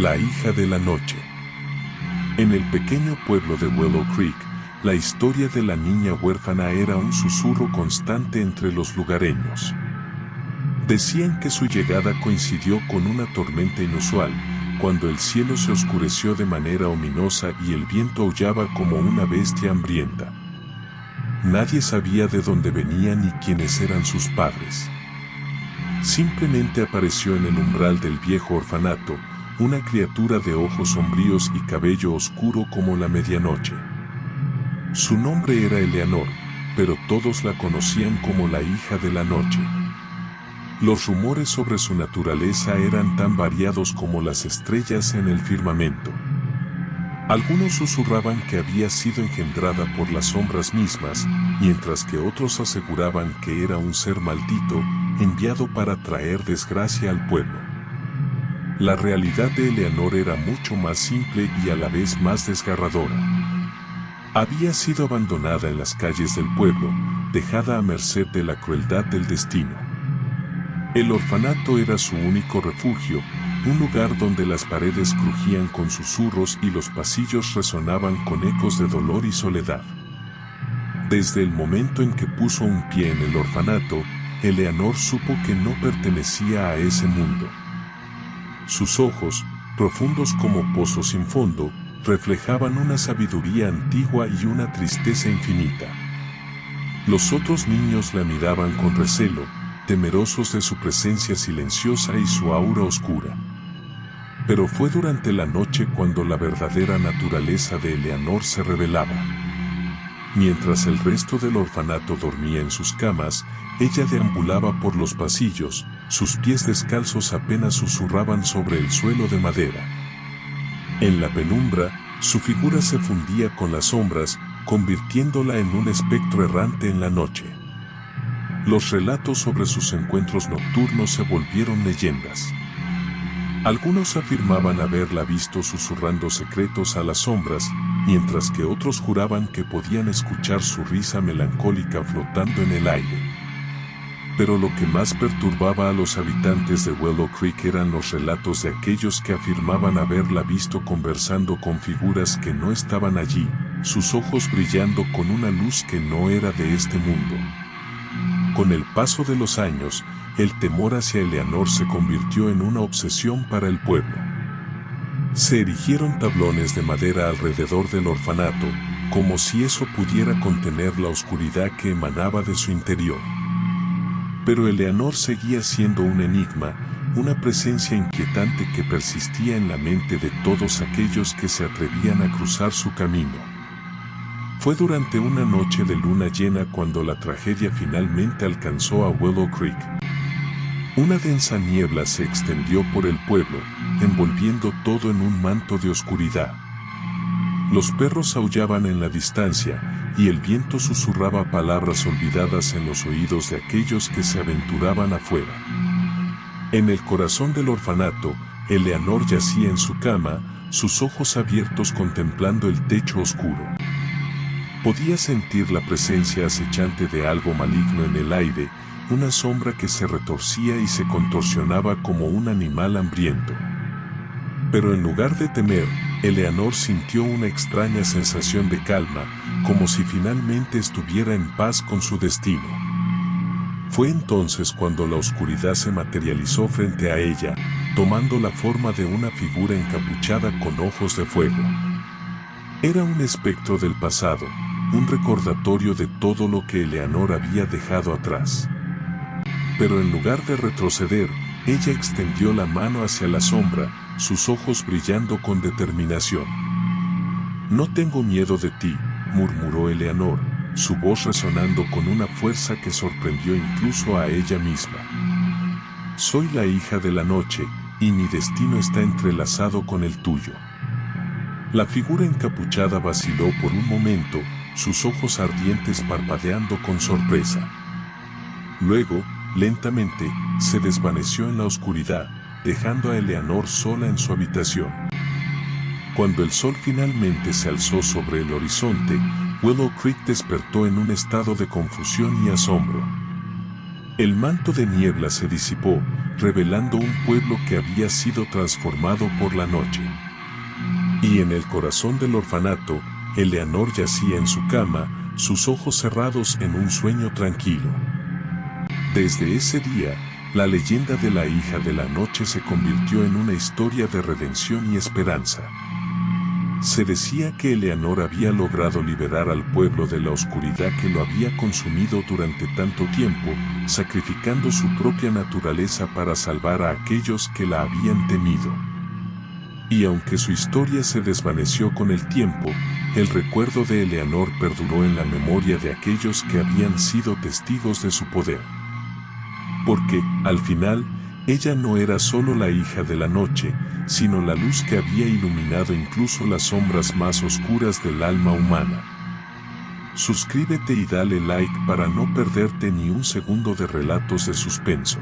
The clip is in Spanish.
La hija de la noche. En el pequeño pueblo de Willow Creek, la historia de la niña huérfana era un susurro constante entre los lugareños. Decían que su llegada coincidió con una tormenta inusual, cuando el cielo se oscureció de manera ominosa y el viento aullaba como una bestia hambrienta. Nadie sabía de dónde venía ni quiénes eran sus padres. Simplemente apareció en el umbral del viejo orfanato, una criatura de ojos sombríos y cabello oscuro como la medianoche. Su nombre era Eleanor, pero todos la conocían como la hija de la noche. Los rumores sobre su naturaleza eran tan variados como las estrellas en el firmamento. Algunos susurraban que había sido engendrada por las sombras mismas, mientras que otros aseguraban que era un ser maldito, enviado para traer desgracia al pueblo. La realidad de Eleanor era mucho más simple y a la vez más desgarradora. Había sido abandonada en las calles del pueblo, dejada a merced de la crueldad del destino. El orfanato era su único refugio, un lugar donde las paredes crujían con susurros y los pasillos resonaban con ecos de dolor y soledad. Desde el momento en que puso un pie en el orfanato, Eleanor supo que no pertenecía a ese mundo. Sus ojos, profundos como pozos sin fondo, reflejaban una sabiduría antigua y una tristeza infinita. Los otros niños la miraban con recelo, temerosos de su presencia silenciosa y su aura oscura. Pero fue durante la noche cuando la verdadera naturaleza de Eleanor se revelaba. Mientras el resto del orfanato dormía en sus camas, ella deambulaba por los pasillos, sus pies descalzos apenas susurraban sobre el suelo de madera. En la penumbra, su figura se fundía con las sombras, convirtiéndola en un espectro errante en la noche. Los relatos sobre sus encuentros nocturnos se volvieron leyendas. Algunos afirmaban haberla visto susurrando secretos a las sombras, mientras que otros juraban que podían escuchar su risa melancólica flotando en el aire. Pero lo que más perturbaba a los habitantes de Willow Creek eran los relatos de aquellos que afirmaban haberla visto conversando con figuras que no estaban allí, sus ojos brillando con una luz que no era de este mundo. Con el paso de los años, el temor hacia Eleanor se convirtió en una obsesión para el pueblo. Se erigieron tablones de madera alrededor del orfanato, como si eso pudiera contener la oscuridad que emanaba de su interior. Pero Eleanor seguía siendo un enigma, una presencia inquietante que persistía en la mente de todos aquellos que se atrevían a cruzar su camino. Fue durante una noche de luna llena cuando la tragedia finalmente alcanzó a Willow Creek. Una densa niebla se extendió por el pueblo, envolviendo todo en un manto de oscuridad. Los perros aullaban en la distancia, y el viento susurraba palabras olvidadas en los oídos de aquellos que se aventuraban afuera. En el corazón del orfanato, Eleanor yacía en su cama, sus ojos abiertos contemplando el techo oscuro. Podía sentir la presencia acechante de algo maligno en el aire, una sombra que se retorcía y se contorsionaba como un animal hambriento. Pero en lugar de temer, Eleanor sintió una extraña sensación de calma, como si finalmente estuviera en paz con su destino. Fue entonces cuando la oscuridad se materializó frente a ella, tomando la forma de una figura encapuchada con ojos de fuego. Era un espectro del pasado, un recordatorio de todo lo que Eleanor había dejado atrás. Pero en lugar de retroceder, ella extendió la mano hacia la sombra, sus ojos brillando con determinación. «No tengo miedo de ti», murmuró Eleanor, su voz resonando con una fuerza que sorprendió incluso a ella misma. «Soy la hija de la noche, y mi destino está entrelazado con el tuyo». La figura encapuchada vaciló por un momento, sus ojos ardientes parpadeando con sorpresa. Luego, lentamente, se desvaneció en la oscuridad, dejando a Eleanor sola en su habitación. Cuando el sol finalmente se alzó sobre el horizonte, Willow Creek despertó en un estado de confusión y asombro. El manto de niebla se disipó, revelando un pueblo que había sido transformado por la noche. Y en el corazón del orfanato, Eleanor yacía en su cama, sus ojos cerrados en un sueño tranquilo. Desde ese día, la leyenda de la hija de la noche se convirtió en una historia de redención y esperanza. Se decía que Eleanor había logrado liberar al pueblo de la oscuridad que lo había consumido durante tanto tiempo, sacrificando su propia naturaleza para salvar a aquellos que la habían temido. Y aunque su historia se desvaneció con el tiempo, el recuerdo de Eleanor perduró en la memoria de aquellos que habían sido testigos de su poder. Porque, al final, ella no era solo la hija de la noche, sino la luz que había iluminado incluso las sombras más oscuras del alma humana. Suscríbete y dale like para no perderte ni un segundo de relatos de suspenso.